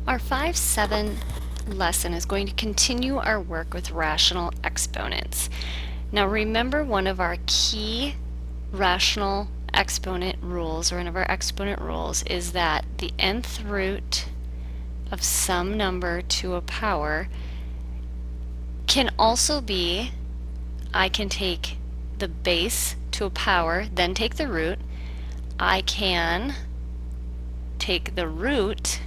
Our 5-7 lesson is going to continue our work with rational exponents. Now remember, one of our key rational exponent rules, or one of our exponent rules, is that the nth root of some number to a power can also be, I can take the base to a power, then take the root. I can take the root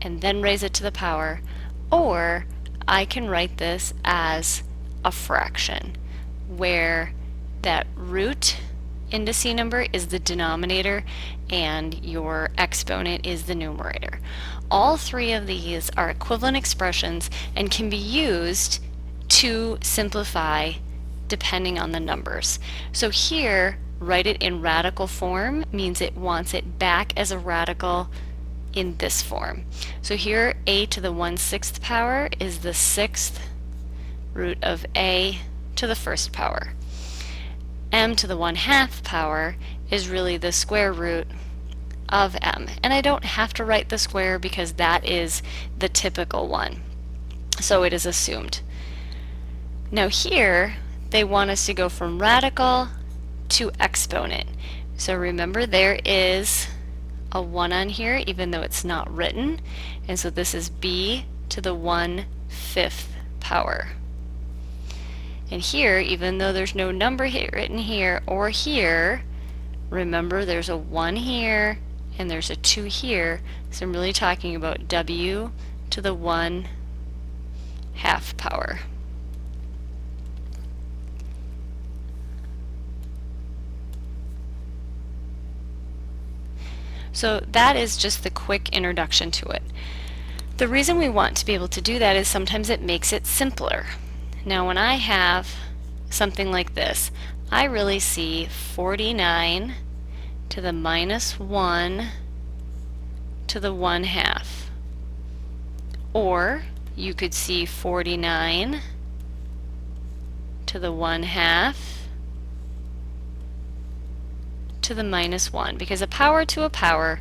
and then raise it to the power, or I can write this as a fraction, where that root indice number is the denominator and your exponent is the numerator. All three of these are equivalent expressions and can be used to simplify depending on the numbers. So here, write it in radical form means it wants it back as a radical in this form. So here, a to the 1/6 power is the 6th root of a to the 1st power. M to the 1/2 power is really the square root of m. And I don't have to write the square because that is the typical one. So it is assumed. Now here, they want us to go from radical to exponent. So remember, there is a 1 on here, even though it's not written. And so this is b to the 1/5 power. And here, even though there's no number written here or here, remember there's a 1 here and there's a 2 here. So I'm really talking about w to the 1/2 power. So that is just the quick introduction to it. The reason we want to be able to do that is sometimes it makes it simpler. Now when I have something like this, I really see 49 to the -1 to the 1/2. Or you could see 49 to the 1/2 to the -1, because a power to a power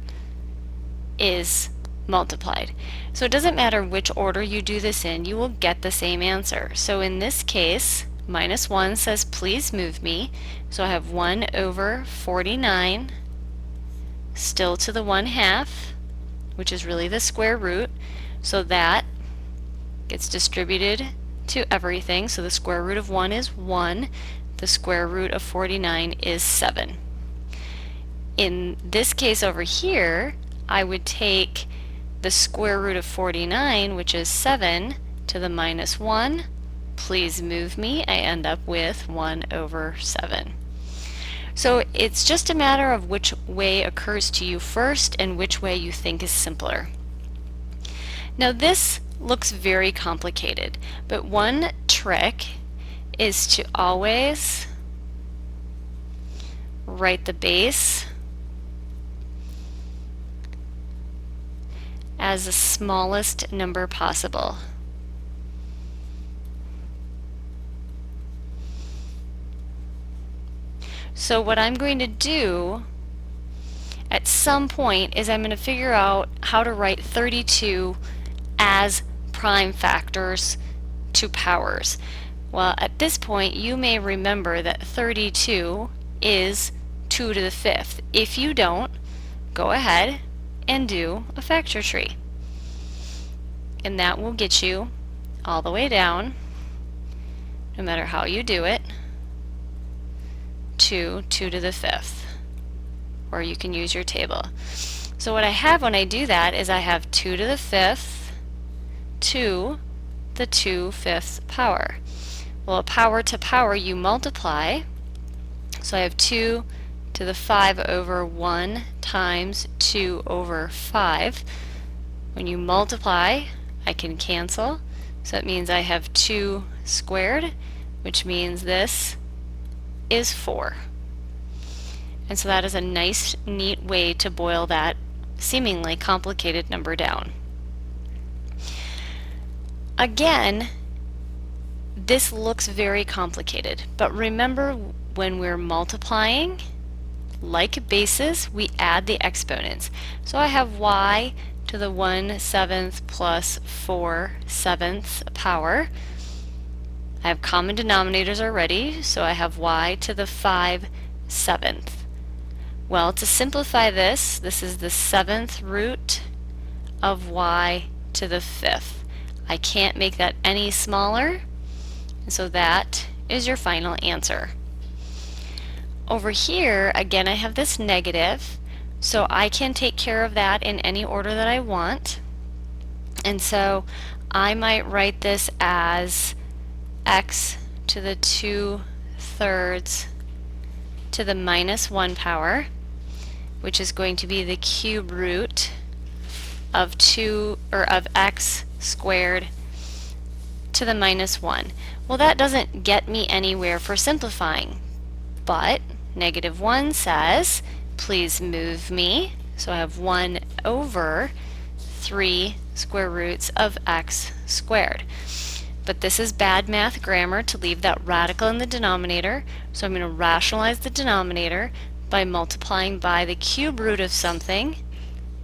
is multiplied. So it doesn't matter which order you do this in, you will get the same answer. So in this case, -1 says please move me, so I have 1 over 49 still to the 1/2, which is really the square root, so that gets distributed to everything. So the square root of 1 is 1, the square root of 49 is 7. In this case over here, I would take the square root of 49, which is 7, to the -1. Please move me. I end up with 1 over 7. So it's just a matter of which way occurs to you first and which way you think is simpler. Now this looks very complicated, but one trick is to always write the base as the smallest number possible. So what I'm going to do at some point is I'm going to figure out how to write 32 as prime factors to powers. Well, at this point you may remember that 32 is 2 to the 5th. If you don't, go ahead and do a factor tree. And that will get you all the way down, no matter how you do it, to 2 to the 5th. Or you can use your table. So what I have when I do that is I have 2 to the 5th to the 2/5 power. Well, a power to power you multiply. So I have 2 to the 5 over 1 times 2 over 5. When you multiply, I can cancel. So it means I have 2 squared, which means this is 4. And so that is a nice, neat way to boil that seemingly complicated number down. Again, this looks very complicated, but remember when we're multiplying, like bases, we add the exponents. So I have y to the 1/7 plus 4/7 power. I have common denominators already, so I have y to the 5/7. Well, to simplify this, this is the 7th root of y to the 5th. I can't make that any smaller, so that is your final answer. Over here, again, I have this negative, so I can take care of that in any order that I want. And so I might write this as x to the 2/3 to the -1 power, which is going to be the cube root of x squared to the -1. Well, that doesn't get me anywhere for simplifying, but -1 says, please move me. So I have 1 over 3 square roots of x squared. But this is bad math grammar to leave that radical in the denominator, so I'm going to rationalize the denominator by multiplying by the cube root of something,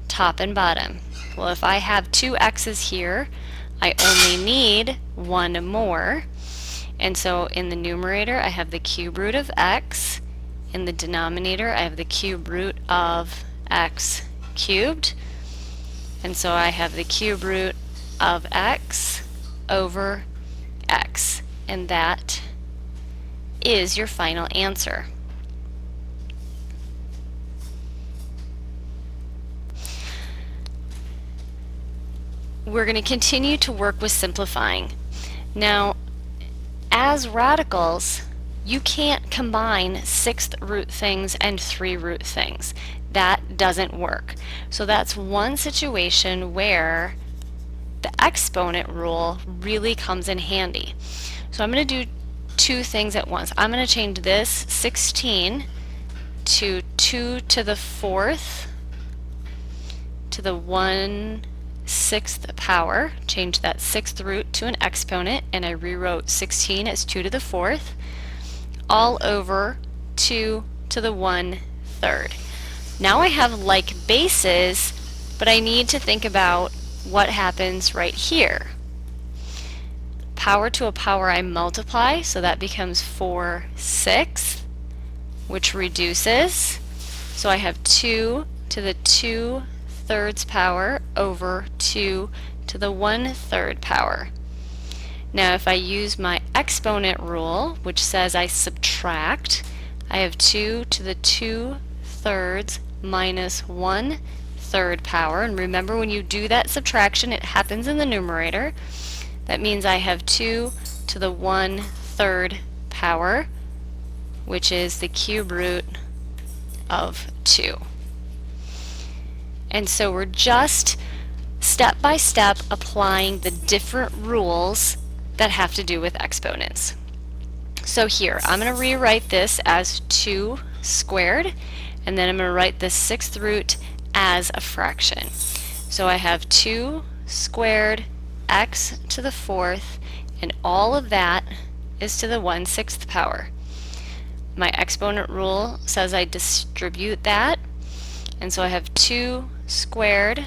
top and bottom. Well, if I have 2 x's here, I only need 1 more. And so in the numerator, I have the cube root of x. In the denominator, I have the cube root of x cubed. And so I have the cube root of x over x. And that is your final answer. We're going to continue to work with simplifying. Now, as radicals, you can't combine 6th root things and 3 root things. That doesn't work. So that's one situation where the exponent rule really comes in handy. So I'm going to do 2 things at once. I'm going to change this 16 to 2 to the 4th to the 1/6 power, change that 6th root to an exponent, and I rewrote 16 as 2 to the 4th, all over 2 to the 1/3. Now I have like bases, but I need to think about what happens right here. Power to a power I multiply, so that becomes 4/6, which reduces. So I have 2 to the 2/3 power over 2 to the 1/3 power. Now if I use my exponent rule, which says I subtract, I have 2 to the 2/3 minus 1/3 power. And remember, when you do that subtraction, it happens in the numerator. That means I have 2 to the 1/3 power, which is the cube root of 2. And so we're just step by step applying the different rules that have to do with exponents. So here, I'm going to rewrite this as 2 squared, and then I'm going to write the 6th root as a fraction. So I have 2 squared x to the 4th, and all of that is to the 1/6 power. My exponent rule says I distribute that, and so I have 2 squared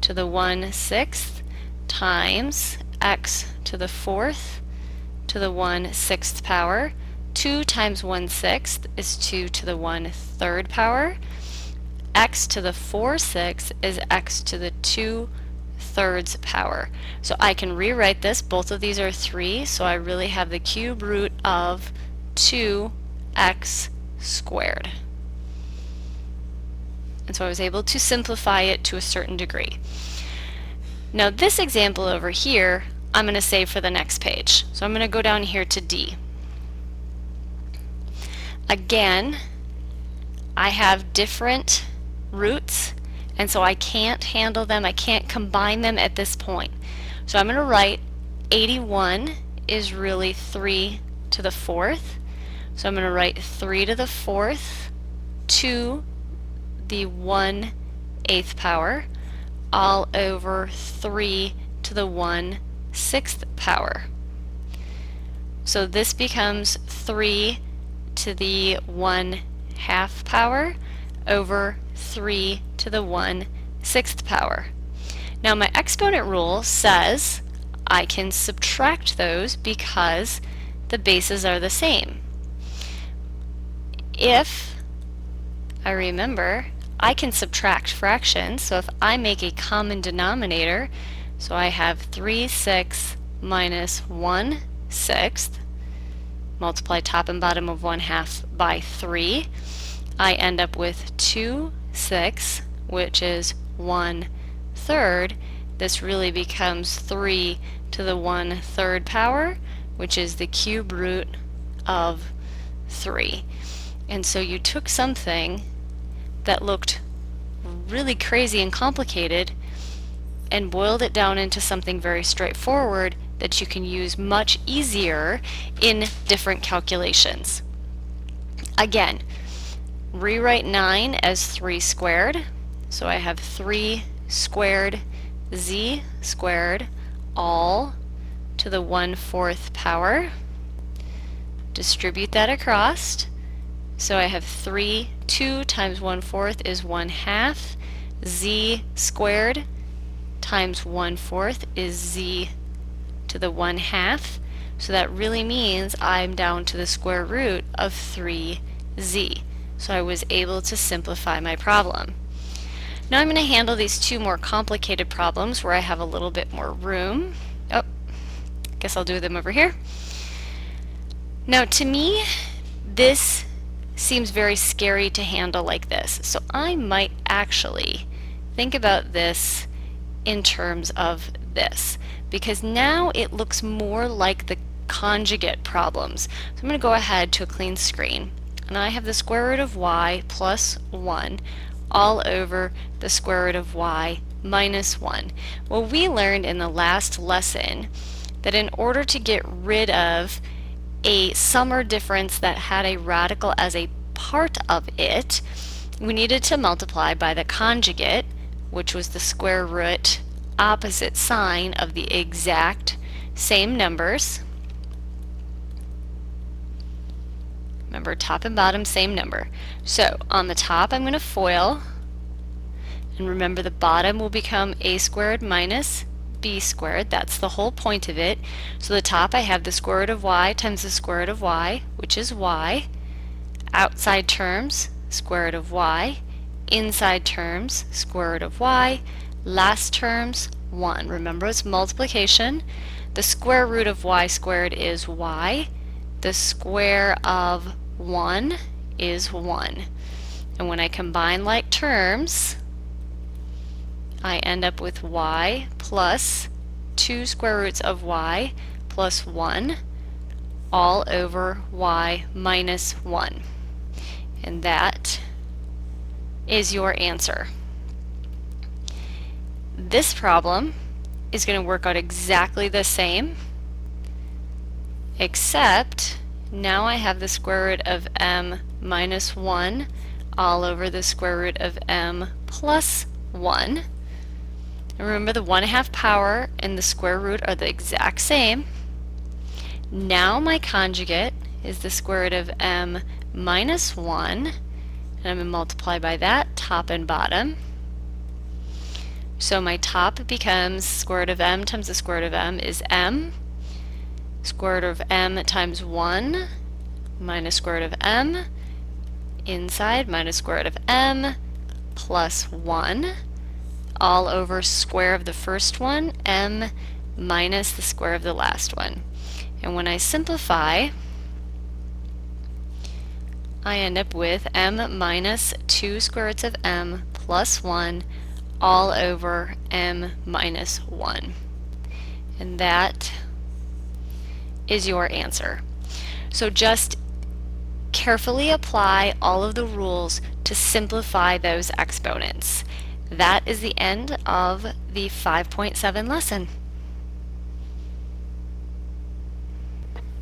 to the 1/6 times x to the 4th to the 1/6 power. 2 times 1/6 is 2 to the 1/3 power. X to the 4/6 is x to the 2/3 power. So I can rewrite this. Both of these are 3, so I really have the cube root of 2x squared. And so I was able to simplify it to a certain degree. Now this example over here, I'm going to save for the next page. So I'm going to go down here to D. Again, I have different roots, and so I can't handle them. I can't combine them at this point. So I'm going to write 81 is really 3 to the 4th. So I'm going to write 3 to the 4th to the 1/8 power, all over 3 to the 1/6 power. So this becomes 3 to the 1 1/2 power over 3 to the 1/6 power. Now my exponent rule says I can subtract those because the bases are the same. If I remember, I can subtract fractions, so if I make a common denominator, so I have 3/6 minus 1/6, multiply top and bottom of 1/2 by 3, I end up with 2/6, which is 1/3. This really becomes 3 to the 1/3 power, which is the cube root of 3. And so you took something that looked really crazy and complicated and boiled it down into something very straightforward that you can use much easier in different calculations. Again, rewrite 9 as 3 squared. So I have 3 squared z squared all to the 1/4 power. Distribute that across. So I have 2 times 1/4 is 1/2. Z squared times 1/4 is z to the 1/2. So that really means I'm down to the square root of 3z. So I was able to simplify my problem. Now I'm going to handle these two more complicated problems where I have a little bit more room. Oh, guess I'll do them over here. Now to me, this seems very scary to handle like this. So I might actually think about this in terms of this, because now it looks more like the conjugate problems. So I'm going to go ahead to a clean screen, and I have the square root of y plus 1 all over the square root of y minus 1. Well, we learned in the last lesson that in order to get rid of a sum or difference that had a radical as a part of it, we needed to multiply by the conjugate, which was the square root opposite sign of the exact same numbers. Remember, top and bottom, same number. So on the top, I'm going to FOIL, and remember the bottom will become a squared minus b squared. That's the whole point of it. So the top, I have the square root of y times the square root of y, which is y. Outside terms, square root of y. Inside terms, square root of y. Last terms, 1. Remember, it's multiplication. The square root of y squared is y. The square of 1 is 1. And when I combine like terms, I end up with y plus 2 square roots of y plus 1 all over y minus 1. And that is your answer. This problem is going to work out exactly the same, except now I have the square root of m minus 1 all over the square root of m plus 1. And remember, the 1/2 power and the square root are the exact same. Now my conjugate is the square root of m minus 1, and I'm going to multiply by that, top and bottom. So my top becomes square root of m times the square root of m is m. Square root of m times 1 minus square root of m. Inside minus square root of m plus 1 all over square of the first one, m minus the square of the last one. And when I simplify, I end up with m minus 2 square roots of m plus 1 all over m minus 1. And that is your answer. So just carefully apply all of the rules to simplify those exponents. That is the end of the 5.7 lesson.